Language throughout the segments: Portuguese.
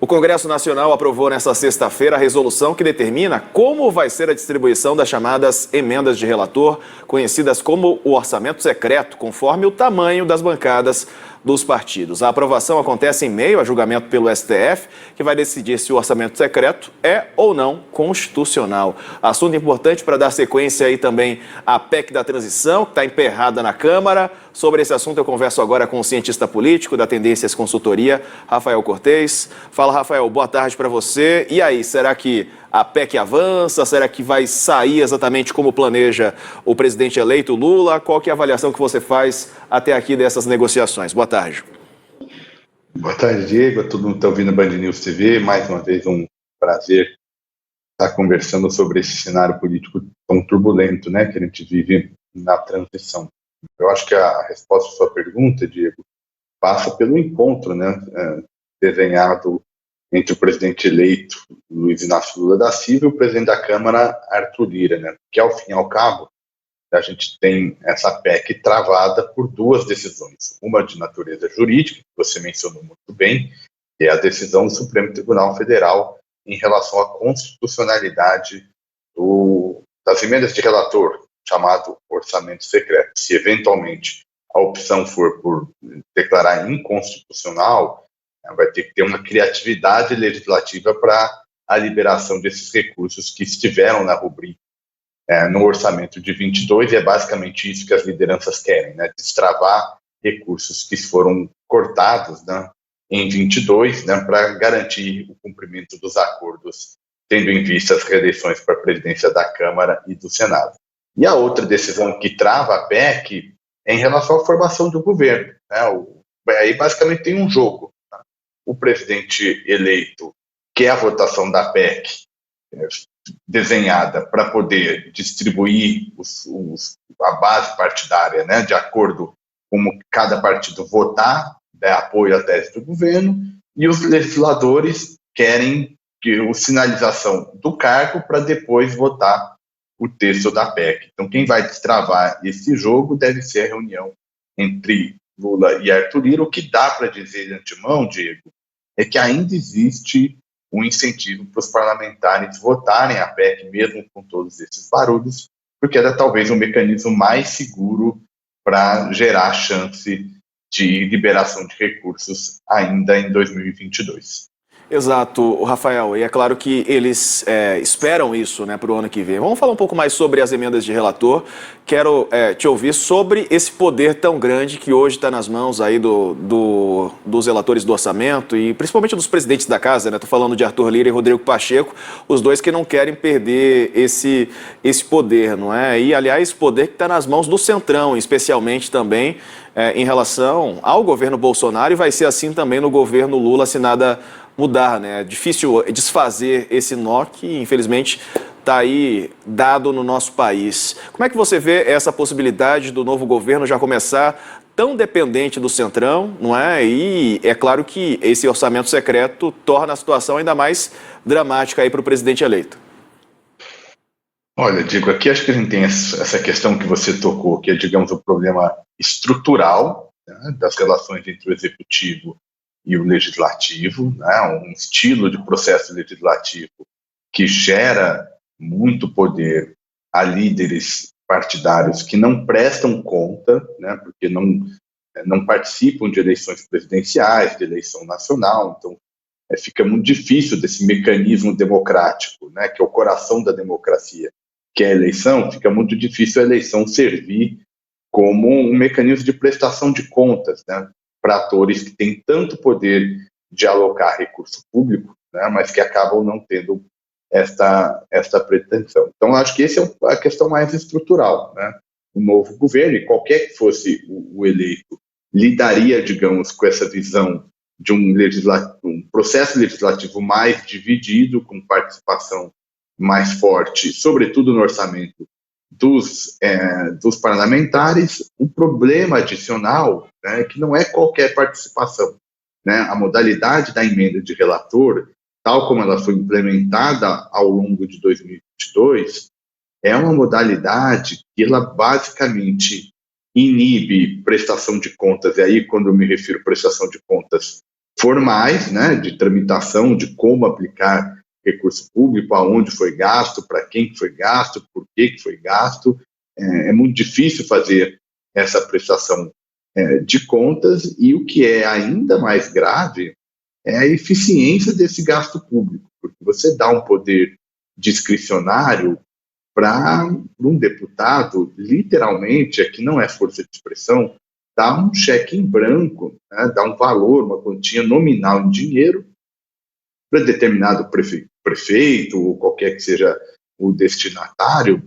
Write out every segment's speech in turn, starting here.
O Congresso Nacional aprovou nesta sexta-feira a resolução que determina como vai ser a distribuição das chamadas emendas de relator, conhecidas como o orçamento secreto, conforme o tamanho das bancadas dos partidos. A aprovação acontece em meio a julgamento pelo STF, que vai decidir se o orçamento secreto é ou não constitucional. Assunto importante para dar sequência aí também à PEC da transição, que está emperrada na Câmara. Sobre esse assunto eu converso agora com o cientista político da Tendências Consultoria, Rafael Cortez. Fala, Rafael, boa tarde para você. E aí, será que a PEC avança? Será que vai sair exatamente como planeja o presidente eleito Lula? Qual que é a avaliação que você faz até aqui dessas negociações? Boa tarde. Boa tarde, Diego. Todo mundo está ouvindo Band News TV. Mais uma vez um prazer estar conversando sobre esse cenário político tão turbulento, né, que a gente vive na transição. Eu acho que a resposta à sua pergunta, Diego, passa pelo encontro, né, desenhado entre o presidente eleito Luiz Inácio Lula da Silva e o presidente da Câmara Arthur Lira, né, que ao fim e ao cabo a gente tem essa PEC travada por duas decisões, uma de natureza jurídica, que você mencionou muito bem, que é a decisão do Supremo Tribunal Federal em relação à constitucionalidade das emendas de relator, chamado orçamento secreto. Se eventualmente a opção for por declarar inconstitucional, vai ter que ter uma criatividade legislativa para a liberação desses recursos que estiveram na rubrica no orçamento de 22, e é basicamente isso que as lideranças querem, né, destravar recursos que foram cortados, né, em 22, né, para garantir o cumprimento dos acordos, tendo em vista as reeleições para a presidência da Câmara e do Senado. E a outra decisão que trava a PEC é em relação à formação do governo, né, aí basicamente tem um jogo, né? O presidente eleito quer a votação da PEC desenhada para poder distribuir a base partidária, né, de acordo com cada partido votar, der apoio à tese do governo, e os legisladores querem a sinalização do cargo para depois votar o texto da PEC. Então, quem vai destravar esse jogo deve ser a reunião entre Lula e Arthur Lira. O que dá para dizer de antemão, Diego, é que ainda existe um incentivo para os parlamentares votarem a PEC, mesmo com todos esses barulhos, porque era talvez um mecanismo mais seguro para gerar chance de liberação de recursos ainda em 2022. Exato, Rafael, e é claro que eles esperam isso, né, para o ano que vem. Vamos falar um pouco mais sobre as emendas de relator. Quero te ouvir sobre esse poder tão grande que hoje está nas mãos aí dos relatores do orçamento e principalmente dos presidentes da casa, né? Estou falando de Arthur Lira e Rodrigo Pacheco, os dois que não querem perder esse poder, não é? E, aliás, poder que está nas mãos do Centrão, especialmente também em relação ao governo Bolsonaro, e vai ser assim também no governo Lula, se nada mudar, né? É difícil desfazer esse nó que, infelizmente, está aí dado no nosso país. Como é que você vê essa possibilidade do novo governo já começar tão dependente do Centrão, não é? E é claro que esse orçamento secreto torna a situação ainda mais dramática aí para o presidente eleito. Olha, Diego, aqui acho que a gente tem essa questão que você tocou, que é, digamos, o problema estrutural, né, das relações entre o executivo e o legislativo, né, um estilo de processo legislativo que gera muito poder a líderes partidários que não prestam conta, né, porque não participam de eleições presidenciais, de eleição nacional, então fica muito difícil desse mecanismo democrático, né, que é o coração da democracia, que é a eleição, fica muito difícil a eleição servir como um mecanismo de prestação de contas, né, para atores que têm tanto poder de alocar recurso público, né, mas que acabam não tendo esta pretensão. Então, acho que essa é a questão mais estrutural, né? O novo governo, e qualquer que fosse o eleito, lidaria, digamos, com essa visão de um processo legislativo mais dividido, com participação mais forte, sobretudo no orçamento dos parlamentares. Um problema adicional, né, que não é qualquer participação, né? A modalidade da emenda de relator, tal como ela foi implementada ao longo de 2022, é uma modalidade que ela basicamente inibe prestação de contas, e aí quando eu me refiro a prestação de contas, formais, né, de tramitação, de como aplicar recurso público, aonde foi gasto, para quem foi gasto, por que foi gasto. É muito difícil fazer essa prestação de contas, e o que é ainda mais grave é a eficiência desse gasto público, porque você dá um poder discricionário para um deputado, literalmente, aqui não é força de expressão, dá um cheque em branco, né, dá um valor, uma quantia nominal em dinheiro para determinado prefeito ou qualquer que seja o destinatário,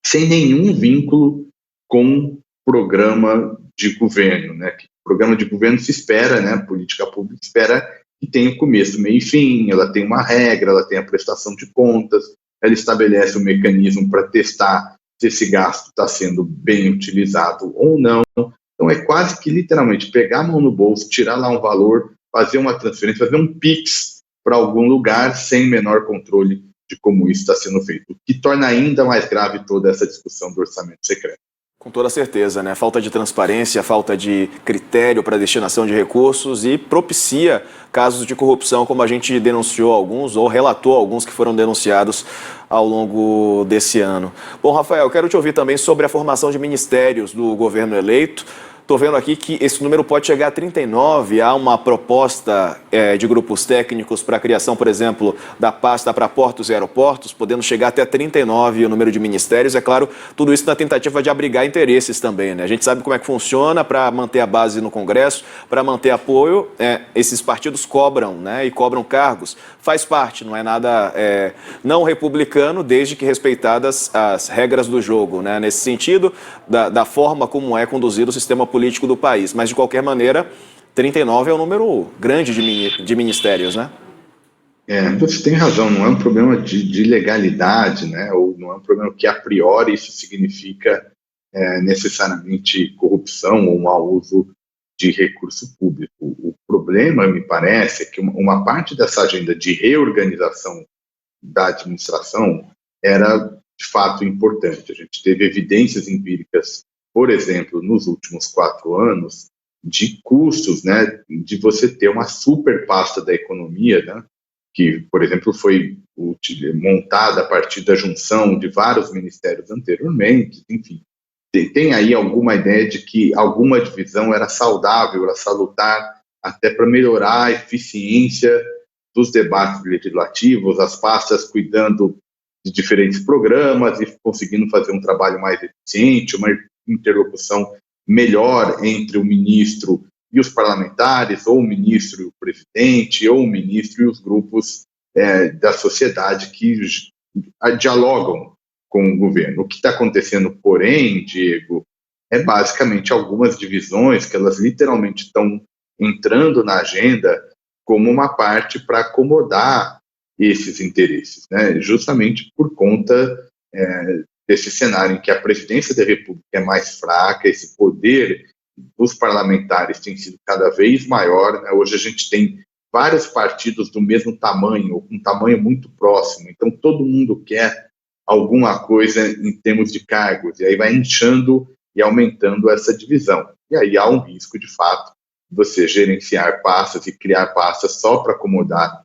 sem nenhum vínculo com programa de governo, né? Que programa de governo se espera, né? Política pública espera que tenha começo, meio e fim, ela tem uma regra, ela tem a prestação de contas, ela estabelece um mecanismo para testar se esse gasto está sendo bem utilizado ou não. Então é quase que literalmente pegar a mão no bolso, tirar lá um valor, fazer uma transferência, fazer um PIX para algum lugar sem menor controle de como isso está sendo feito, o que torna ainda mais grave toda essa discussão do orçamento secreto. Com toda certeza, né? Falta de transparência, falta de critério para destinação de recursos e propicia casos de corrupção, como a gente denunciou alguns ou relatou alguns que foram denunciados ao longo desse ano. Bom, Rafael, quero te ouvir também sobre a formação de ministérios do governo eleito. Estou vendo aqui que esse número pode chegar a 39. Há uma proposta de grupos técnicos para a criação, por exemplo, da pasta para portos e aeroportos, podendo chegar até 39 o número de ministérios. É claro, tudo isso na tentativa de abrigar interesses também, né? A gente sabe como é que funciona para manter a base no Congresso, para manter apoio. Esses partidos cobram, né? E cobram cargos. Faz parte, não é nada não republicano, desde que respeitadas as regras do jogo, né? Nesse sentido, da forma como é conduzido o sistema político do país. Mas, de qualquer maneira, 39 é um número grande de ministérios, né? Você tem razão, não é um problema de legalidade, né? Ou não é um problema que, a priori, isso significa necessariamente corrupção ou mau uso de recurso público. O problema, me parece, é que uma parte dessa agenda de reorganização da administração era, de fato, importante. A gente teve evidências empíricas, por exemplo, nos últimos 4 anos, de custos, né, de você ter uma super pasta da economia, né, que, por exemplo, foi montada a partir da junção de vários ministérios anteriormente, enfim. Tem aí alguma ideia de que alguma divisão era saudável, era salutar, até para melhorar a eficiência dos debates legislativos, as pastas cuidando de diferentes programas e conseguindo fazer um trabalho mais eficiente, uma interlocução melhor entre o ministro e os parlamentares, ou o ministro e o presidente, ou o ministro e os grupos da sociedade que dialogam com o governo. O que está acontecendo, porém, Diego, é basicamente algumas divisões que elas literalmente estão entrando na agenda como uma parte para acomodar esses interesses, né? Justamente por conta desse cenário em que a presidência da República é mais fraca, esse poder dos parlamentares tem sido cada vez maior, né? Hoje a gente tem vários partidos do mesmo tamanho, ou com um tamanho muito próximo, então todo mundo quer alguma coisa em termos de cargos, e aí vai inchando e aumentando essa divisão. E aí há um risco, de fato, de você gerenciar pastas e criar pastas só para acomodar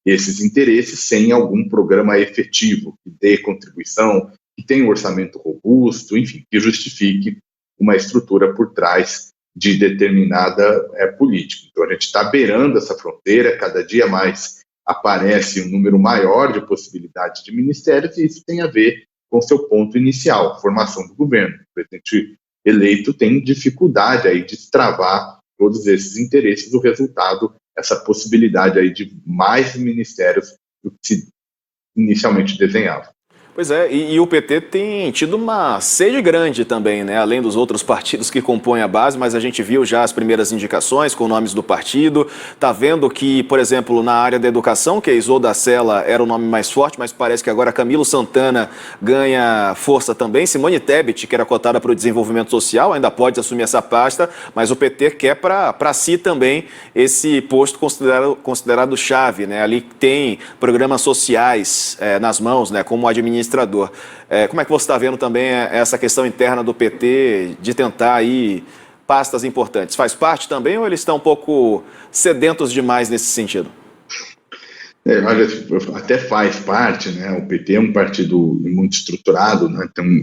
esses interesses, sem algum programa efetivo, que dê contribuição, que tenha um orçamento robusto, enfim, que justifique uma estrutura por trás de determinada política. Então a gente está beirando essa fronteira, cada dia mais aparece um número maior de possibilidades de ministérios, e isso tem a ver com seu ponto inicial, formação do governo. O presidente eleito tem dificuldade aí de destravar todos esses interesses, o resultado, essa possibilidade aí de mais ministérios do que se inicialmente desenhava. Pois é, e o PT tem tido uma sede grande também, né? Além dos outros partidos que compõem a base, mas a gente viu já as primeiras indicações com nomes do partido. Tá vendo que, por exemplo, na área da educação, que a Isolda Sela era o nome mais forte, mas parece que agora Camilo Santana ganha força também. Simone Tebet, que era cotada para o desenvolvimento social, ainda pode assumir essa pasta, mas o PT quer para si também esse posto considerado chave, né? Ali tem programas sociais nas mãos, né? Como administrador. Como é que você está vendo também essa questão interna do PT de tentar aí pastas importantes. Faz parte também ou eles estão um pouco sedentos demais nesse sentido? Olha, até faz parte, né? O PT é um partido muito estruturado, né? Tem um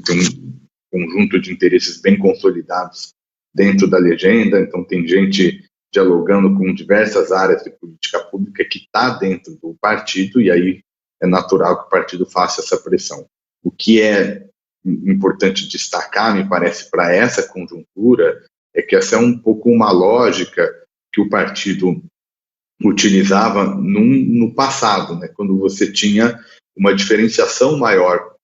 conjunto de interesses bem consolidados dentro da legenda, então tem gente dialogando com diversas áreas de política pública que está dentro do partido, e aí é natural que o partido faça essa pressão. O que é importante destacar, me parece, para essa conjuntura, é que essa é um pouco uma lógica que o partido utilizava no passado, né, quando você tinha uma diferenciação maior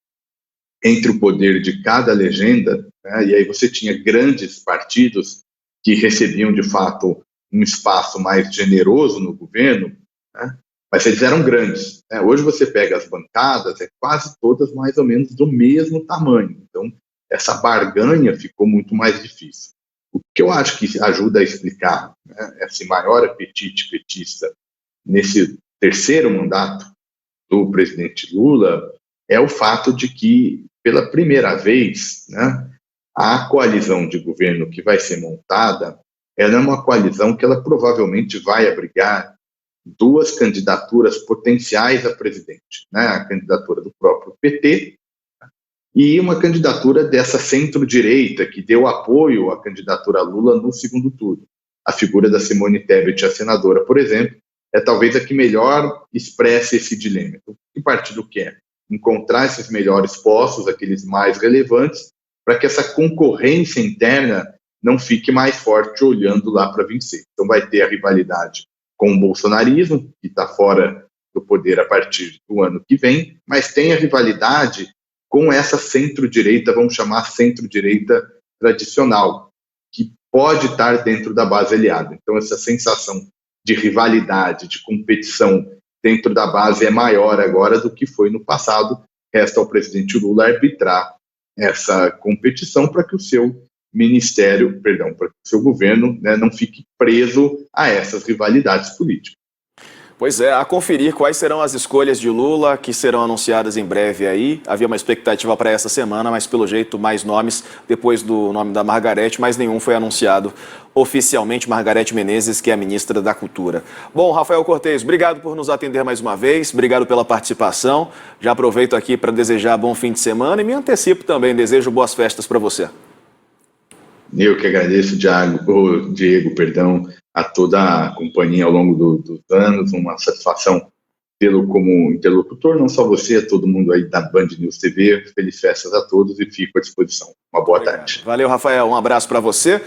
entre o poder de cada legenda, né, e aí você tinha grandes partidos que recebiam, de fato, um espaço mais generoso no governo, né, mas eles eram grandes. Né. Hoje você pega as bancadas, quase todas mais ou menos do mesmo tamanho. Então, essa barganha ficou muito mais difícil. O que eu acho que ajuda a explicar, né, esse maior apetite petista nesse terceiro mandato do presidente Lula é o fato de que, pela primeira vez, né, a coalizão de governo que vai ser montada, ela é uma coalizão que ela provavelmente vai abrigar duas candidaturas potenciais a presidente, né, a candidatura do próprio PT e uma candidatura dessa centro-direita que deu apoio à candidatura Lula no segundo turno. A figura da Simone Tebet, a senadora, por exemplo, é talvez a que melhor expressa esse dilema. O que o partido quer? Encontrar esses melhores postos, aqueles mais relevantes, para que essa concorrência interna não fique mais forte olhando lá para vencer. Então vai ter a rivalidade com o bolsonarismo, que está fora do poder a partir do ano que vem, mas tem a rivalidade com essa centro-direita, vamos chamar centro-direita tradicional, que pode estar dentro da base aliada. Então essa sensação de rivalidade, de competição dentro da base é maior agora do que foi no passado. Resta ao presidente Lula arbitrar essa competição para que o seu ministério, para que o seu governo, né, não fique preso a essas rivalidades políticas. Pois é, a conferir quais serão as escolhas de Lula, que serão anunciadas em breve aí. Havia uma expectativa para essa semana, mas pelo jeito mais nomes, depois do nome da Margarete, mas nenhum foi anunciado oficialmente. Margarete Menezes, que é a ministra da Cultura. Bom, Rafael Cortez, obrigado por nos atender mais uma vez, obrigado pela participação. Já aproveito aqui para desejar bom fim de semana e me antecipo também, desejo boas festas para você. Eu que agradeço, Diego, a toda a companhia ao longo dos anos, uma satisfação tê-lo como interlocutor, não só você, a todo mundo aí da Band News TV. Feliz festas a todos e fico à disposição. Uma boa tarde. Valeu, Rafael, um abraço para você.